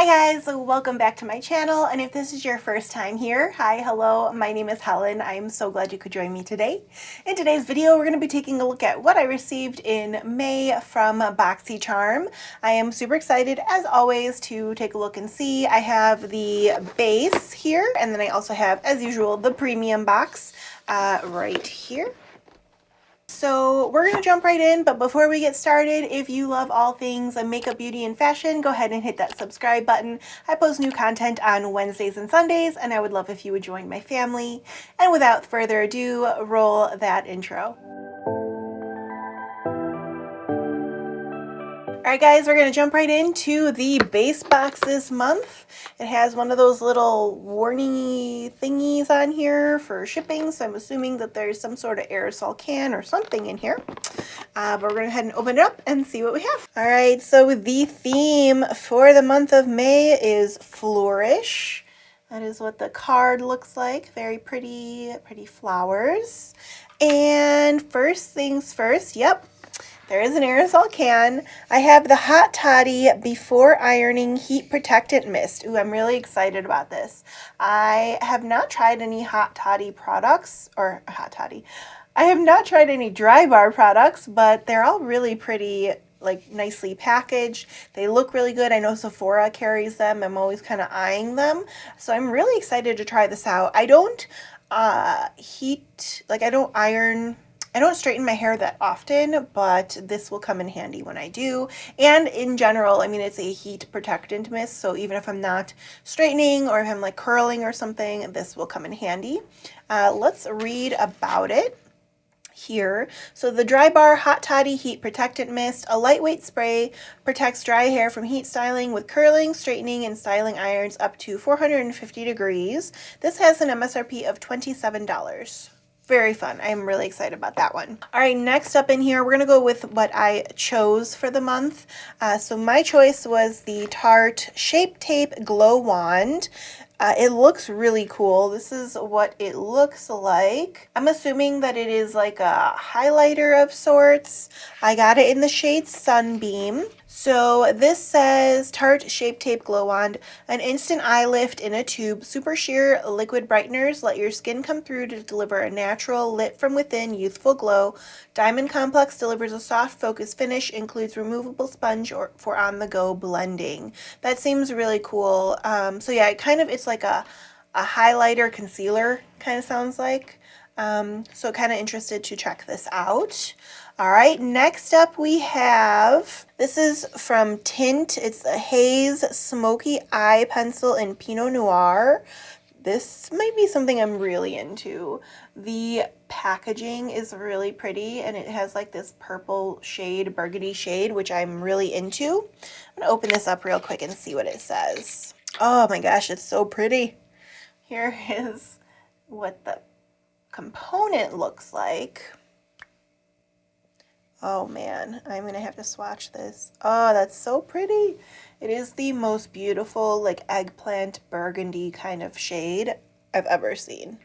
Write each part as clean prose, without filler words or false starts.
Hi guys, welcome back to my channel, and if this is your first time here, hi, hello, my name is Helen. I am so glad you could join me today. In today's video, we're going to be taking a look at what I received in May from BoxyCharm. I am super excited, as always, to take a look and see. I have the base here, and then I also have, as usual, the premium box right here. So we're going to jump right in, but before we get started, if you love all things makeup, beauty, and fashion, go ahead and hit that subscribe button. I post new content on Wednesdays and Sundays, and I would love if you would join my family. And without further ado, roll that intro. Alright guys, we're going to jump right into the base box this month. It has one of those little warning thingies on here for shipping, so I'm assuming that there's some sort of aerosol can or something in here. But we're going to go ahead and open it up and see what we have. Alright, so the theme for the month of May is Flourish. That is what the card looks like. Very pretty flowers. And first things first, yep. There is an aerosol can. I have the Hot Toddy Before Ironing Heat Protectant Mist. Ooh, I'm really excited about this. I have not tried any Hot Toddy products, or Hot Toddy. I have not tried any Dry Bar products, but they're all really pretty, like nicely packaged. They look really good. I know Sephora carries them. I'm always kind of eyeing them. So I'm really excited to try this out. I don't I don't straighten my hair that often, but this will come in handy when I do. And in general, I mean, it's a heat protectant mist, so even if I'm not straightening or if I'm like curling or something, this will come in handy. Let's read about it here. So the Dry Bar Hot Toddy Heat Protectant Mist, a lightweight spray, protects dry hair from heat styling with curling, straightening, and styling irons up to 450 degrees. This has an MSRP of $27. Very fun. I'm really excited about that one. All right, next up in here, we're going to go with what I chose for the month. So my choice was the Tarte Shape Tape Glow Wand. It looks really cool. This is what it looks like. I'm assuming that it is like a highlighter of sorts. I got it in the shade Sunbeam. So this says Tarte Shape Tape Glow Wand, an instant eye lift in a tube, super sheer liquid brighteners, let your skin come through to deliver a natural, lit from within, youthful glow. Diamond Complex delivers a soft, focused finish, includes removable sponge for on-the-go blending. That seems really cool. So yeah, it's like a highlighter concealer, kind of sounds like. So kind of interested to check this out. All right, next up we have, this is from Tint. It's a Haze Smoky Eye Pencil in Pinot Noir. This might be something I'm really into. The packaging is really pretty, and it has like this purple shade, burgundy shade, which I'm really into. I'm gonna open this up real quick and see what it says. Oh my gosh, it's so pretty. Here is what the component looks like. Oh man, I'm gonna have to swatch this. Oh, that's so pretty. It is the most beautiful, like eggplant burgundy kind of shade I've ever seen.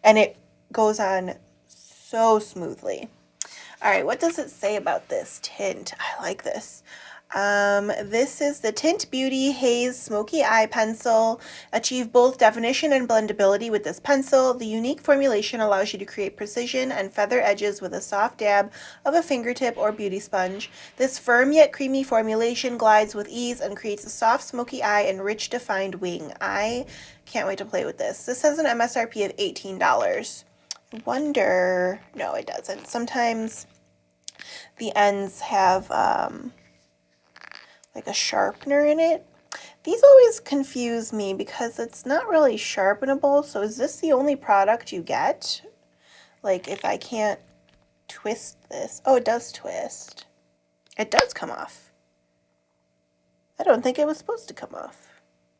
And it goes on so smoothly. All right, what does it say about this tint? I like this. This is the Tint Beauty Haze Smoky Eye Pencil. Achieve both definition and blendability with this pencil. The unique formulation allows you to create precision and feather edges with a soft dab of a fingertip or beauty sponge. This firm yet creamy formulation glides with ease and creates a soft smoky eye and rich defined wing. I can't wait to play with this. This has an MSRP of $18. I wonder, no it doesn't. Sometimes the ends have like a sharpener in it. These always confuse me because it's not really sharpenable. So is this the only product you get? Like if I can't twist this. Oh, it does twist. It does come off. I don't think it was supposed to come off.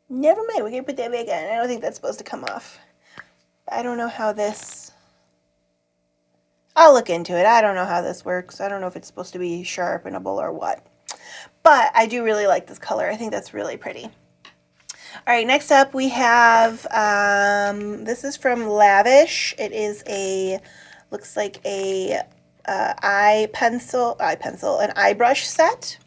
Never mind, we can put that back on. I don't think that's supposed to come off. I don't know how this... I'll look into it. I don't know how this works. I don't know if it's supposed to be sharpenable or what. But I do really like this color. I think that's really pretty. All right, next up we have, this is from Lavish. It is looks like a an eye brush set.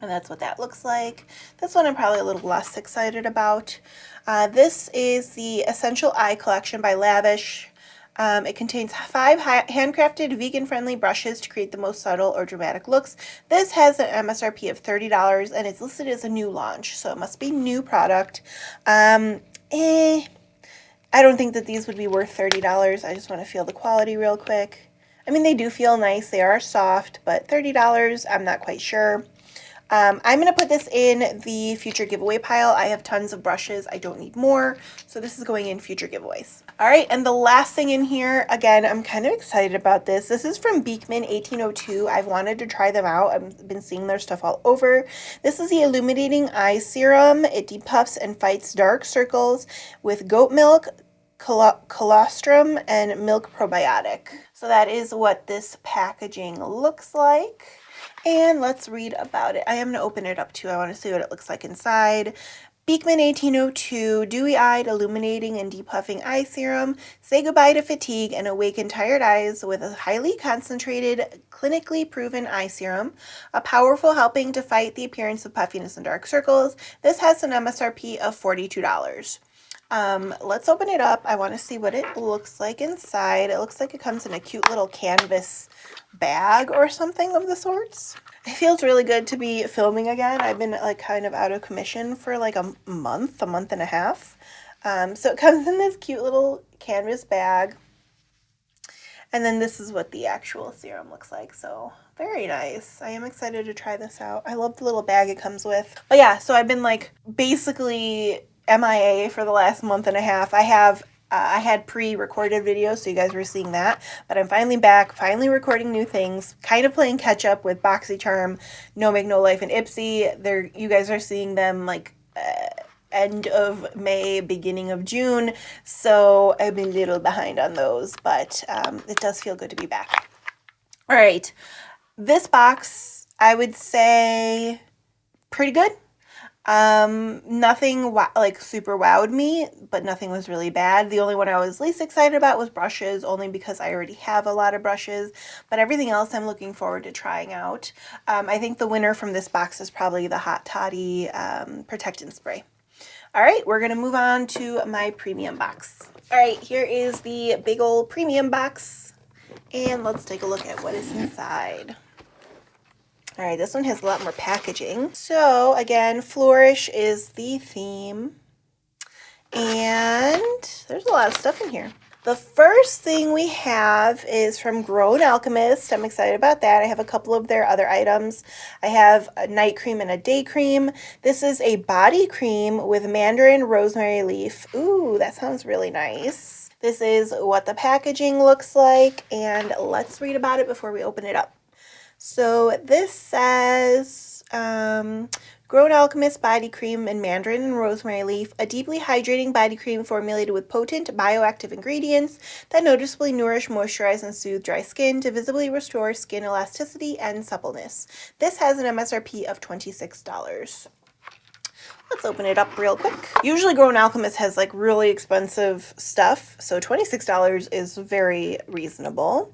And that's what that looks like. This one I'm probably a little less excited about. This is the Essential Eye Collection by Lavish. It contains 5 handcrafted, vegan-friendly brushes to create the most subtle or dramatic looks. This has an MSRP of $30, and it's listed as a new launch, so it must be new product. I don't think that these would be worth $30. I just want to feel the quality real quick. I mean, they do feel nice. They are soft, but $30, I'm not quite sure. I'm going to put this in the future giveaway pile. I have tons of brushes. I don't need more. So this is going in future giveaways. All right. And the last thing in here, again, I'm kind of excited about this. This is from Beekman 1802. I've wanted to try them out. I've been seeing their stuff all over. This is the Illuminating Eye Serum. It depuffs and fights dark circles with goat milk, colostrum, and milk probiotic. So that is what this packaging looks like. And let's read about it. I am going to open it up too. I want to see what it looks like inside. Beekman 1802, dewy-eyed, illuminating, and depuffing eye serum. Say goodbye to fatigue and awaken tired eyes with a highly concentrated, clinically proven eye serum. A powerful helping to fight the appearance of puffiness and dark circles. This has an MSRP of $42. Let's open it up. I want to see what it looks like inside. It looks like it comes in a cute little canvas bag or something of the sorts. It feels really good to be filming again. I've been like kind of out of commission for like a month and a half. So it comes in this cute little canvas bag. And then this is what the actual serum looks like. So very nice. I am excited to try this out. I love the little bag it comes with. But yeah, so I've been like basically MIA for the last month and a half. I had pre-recorded videos, so you guys were seeing that, but I'm finally back, finally recording new things, kind of playing catch up with BoxyCharm, No Make No Life, and Ipsy. You guys are seeing them like end of May, beginning of June, so I've been a little behind on those, but it does feel good to be back. All right, this box, I would say pretty good. Nothing like super wowed me, but nothing was really bad. The only one I was least excited about was brushes, only because I already have a lot of brushes, but everything else I'm looking forward to trying out. I think the winner from this box is probably the Hot Toddy Protectant Spray. All right, we're going to move on to my premium box. All right, here is the big old premium box, and let's take a look at what is inside. All right, this one has a lot more packaging. So again, flourish is the theme. And there's a lot of stuff in here. The first thing we have is from Grown Alchemist. I'm excited about that. I have a couple of their other items. I have a night cream and a day cream. This is a body cream with mandarin rosemary leaf. Ooh, that sounds really nice. This is what the packaging looks like, and let's read about it before we open it up. So this says, Grown Alchemist Body Cream and Mandarin and Rosemary Leaf, a deeply hydrating body cream formulated with potent bioactive ingredients that noticeably nourish, moisturize, and soothe dry skin to visibly restore skin elasticity and suppleness. This has an MSRP of $26. Let's open it up real quick. Usually Grown Alchemist has like really expensive stuff, so $26 is very reasonable.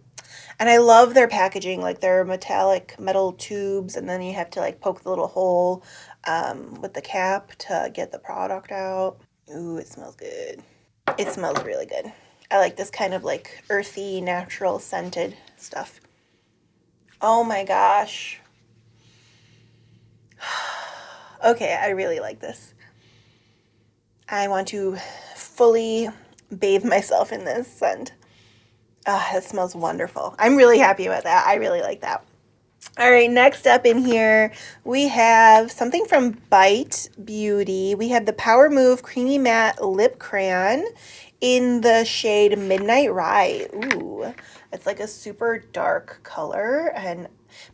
And I love their packaging, like their metallic metal tubes, and then you have to like poke the little hole with the cap to get the product out. Ooh, it smells good. It smells really good. I like this kind of like earthy, natural scented stuff. Oh my gosh. Okay, I really like this. I want to fully bathe myself in this scent. That smells wonderful. I'm really happy with that. I really like that. All right, next up in here, we have something from Bite Beauty. We have the Power Move Creamy Matte Lip Crayon in the shade Midnight Rye. Ooh, it's like a super dark color, and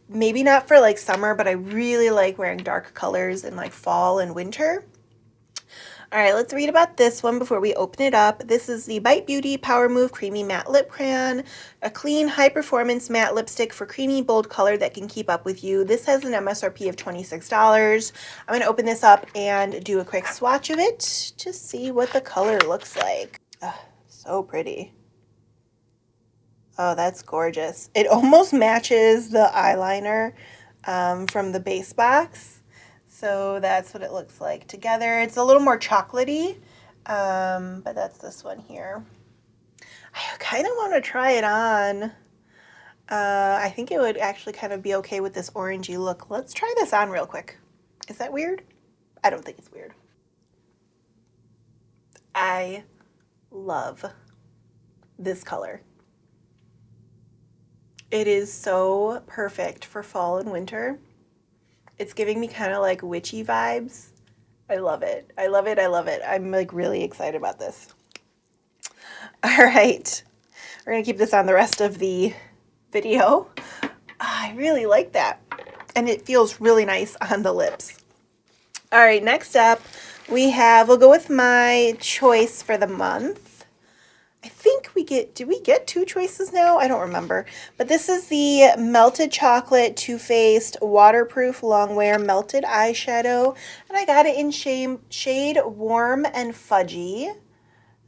maybe not for like summer, but I really like wearing dark colors in like fall and winter. All right, let's read about this one before we open it up. This is the Bite Beauty Power Move Creamy Matte Lip Crayon, a clean, high-performance matte lipstick for creamy, bold color that can keep up with you. This has an MSRP of $26. I'm going to open this up and do a quick swatch of it to see what the color looks like. So pretty. Oh, that's gorgeous. It almost matches the eyeliner from the base box. So that's what it looks like together. It's a little more chocolatey, but that's this one here. I kind of want to try it on. I think it would actually kind of be okay with this orangey look. Let's try this on real quick. Is that weird? I don't think it's weird. I love this color. It is so perfect for fall and winter. It's giving me kind of like witchy vibes. I love it. I love it. I love it. I'm like really excited about this. All right. We're going to keep this on the rest of the video. I really like that. And it feels really nice on the lips. All right, next up we'll go with my choice for the month. I think did we get 2 choices now? I don't remember. But this is the Melted Chocolate Too Faced Waterproof Longwear Melted Eyeshadow. And I got it in shade Warm and Fudgy.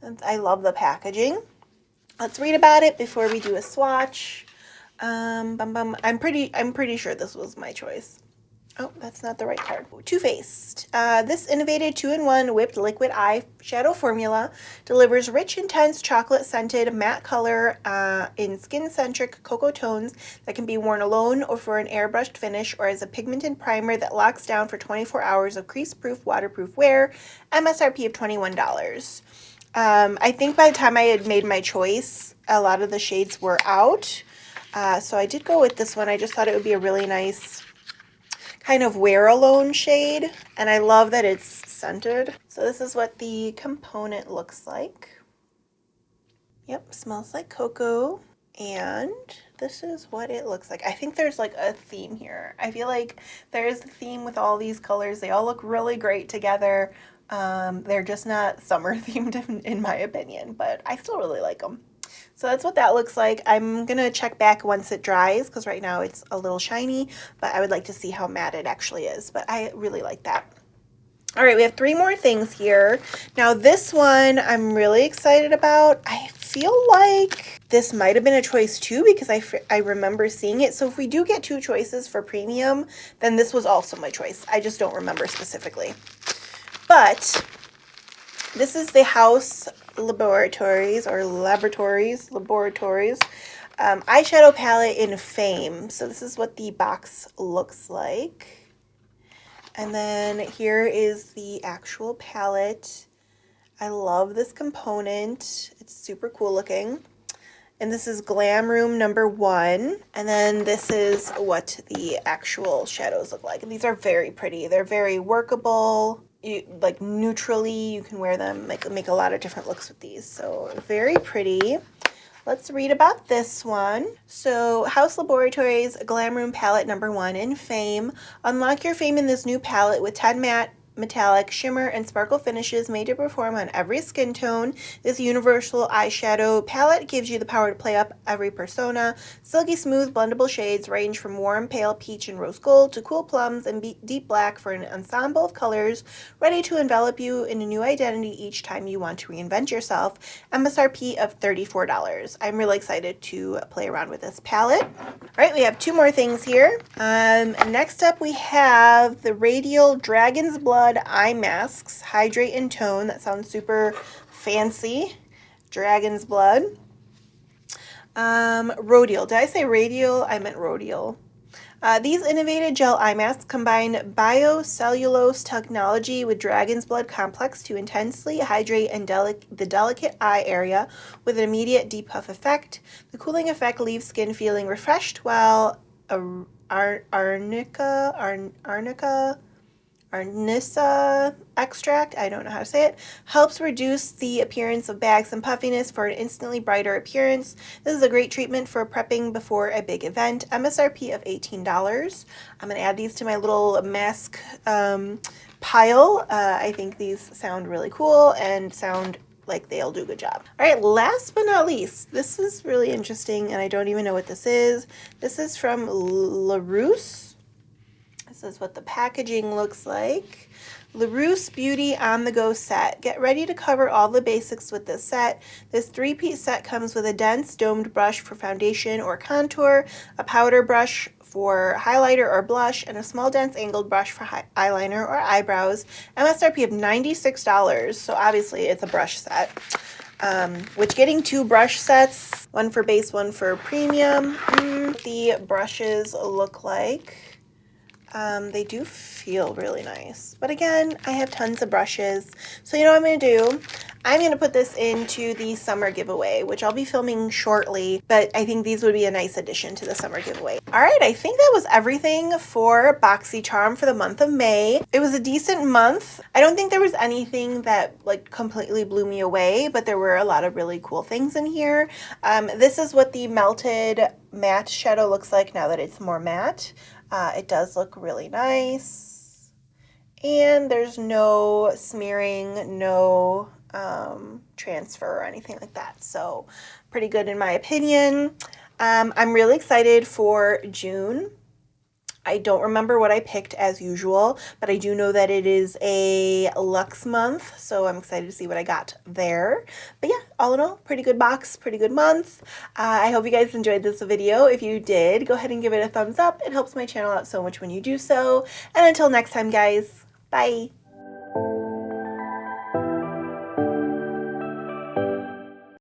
And I love the packaging. Let's read about it before we do a swatch. I'm pretty sure this was my choice. Oh, that's not the right card. Too Faced. This innovative 2-in-1 whipped liquid eyeshadow formula delivers rich, intense, chocolate-scented matte color in skin-centric cocoa tones that can be worn alone or for an airbrushed finish or as a pigmented primer that locks down for 24 hours of crease-proof, waterproof wear. MSRP of $21. I think by the time I had made my choice, a lot of the shades were out. So I did go with this one. I just thought it would be a really nice kind of wear alone shade, and I love that it's scented. So this is what the component looks like. Yep, smells like cocoa, and this is what it looks like. I think there's like a theme here. I feel like there's a theme with all these colors. They all look really great together. They're just not summer themed in my opinion, but I still really like them. So that's what that looks like. I'm going to check back once it dries because right now it's a little shiny, but I would like to see how matte it actually is. But I really like that. All right, we have 3 more things here. Now this one I'm really excited about. I feel like this might have been a choice too because I remember seeing it. So if we do get 2 choices for premium, then this was also my choice. I just don't remember specifically. But this is the House Laboratories eyeshadow palette in Fame. So this is what the box looks like. And then here is the actual palette. I love this component. It's super cool looking. And this is Glam Room number 1. And then this is what the actual shadows look like. And these are very pretty. They're very workable. Like neutrally, you can wear them, make a lot of different looks with these. So very pretty. Let's read about this one. So House Laboratories Glam Room Palette number 1 in Fame. Unlock your fame in this new palette with 10 matte, metallic, shimmer, and sparkle finishes made to perform on every skin tone. This universal eyeshadow palette gives you the power to play up every persona. Silky smooth blendable shades range from warm pale peach and rose gold to cool plums and deep black for an ensemble of colors ready to envelop you in a new identity each time you want to reinvent yourself. MSRP of $34. I'm really excited to play around with this palette. All right, we have 2 more things here. Next up we have the Radial Dragon's Blood eye masks, hydrate and tone. That sounds super fancy. Dragon's Blood. Rodial. Did I say radial? I meant rodial. These innovative gel eye masks combine biocellulose technology with Dragon's Blood complex to intensely hydrate and the delicate eye area with an immediate deep puff effect. The cooling effect leaves skin feeling refreshed while Arnica extract, I don't know how to say it, helps reduce the appearance of bags and puffiness for an instantly brighter appearance. This is a great treatment for prepping before a big event. MSRP of $18. I'm going to add these to my little mask pile. I think these sound really cool and sound like they'll do a good job. All right, last but not least, this is really interesting and I don't even know what this is. This is from Luxe. This is what the packaging looks like. Luxe Beauty On The Go set. Get ready to cover all the basics with this set. This 3-piece set comes with a dense domed brush for foundation or contour, a powder brush for highlighter or blush, and a small dense angled brush for eyeliner or eyebrows. MSRP of $96, so obviously it's a brush set. Which getting 2 brush sets, one for base, one for premium. The brushes look like. They do feel really nice. But again, I have tons of brushes. So you know what I'm going to do? I'm going to put this into the summer giveaway, which I'll be filming shortly, but I think these would be a nice addition to the summer giveaway. All right, I think that was everything for BoxyCharm for the month of May. It was a decent month. I don't think there was anything that like completely blew me away, but there were a lot of really cool things in here. This is what the melted matte shadow looks like now that it's more matte. It does look really nice, and there's no smearing, no transfer or anything like that, so pretty good in my opinion. I'm really excited for June. I don't remember what I picked as usual, but I do know that it is a Luxe month, so I'm excited to see what I got there. But yeah, all in all, pretty good box, pretty good month. I hope you guys enjoyed this video. If you did, go ahead and give it a thumbs up. It helps my channel out so much when you do so. And until next time, guys, bye.